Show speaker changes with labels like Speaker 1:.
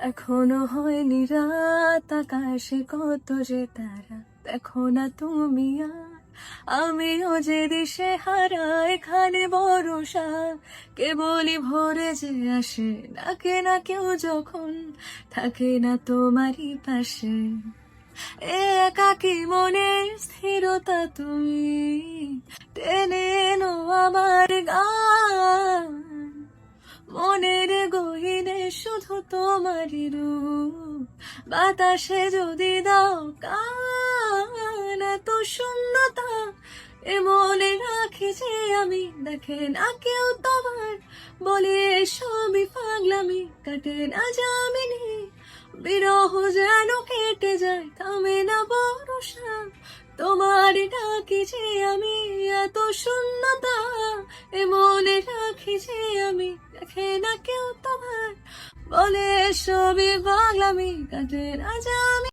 Speaker 1: এখনো হয়নি রাত, আকাশে কত যে তারা, দেখো না তুমি আর আমিও যে দিশে হারা। এখানে ভরসা কেবলই ভোরে যে আসে, ডাকে না কেউ যখন থাকে না তোমারই পাশে। এ একাকী মনের স্থিরতা তুমি টেনে এনো আমার গান। মনের গহীনে শুধু তোমারই রূপ, বাতাসে যদি দাও কান। এত শূন্যতা এ মনে রাখি যে আমি, দেখে না কেউ তোমার, বলে সবই পাগলামি, কাটে না যামিনী। বিরহ যেন কেটে যায়, থামে না ভরসা, তোমার ডাকি যে আমি। এত শূন্যতা এ মনে রাখি যে আমি, দেখে না কেউ তোমার, বলে সবই পাগলামি, কাটে না যামিনী।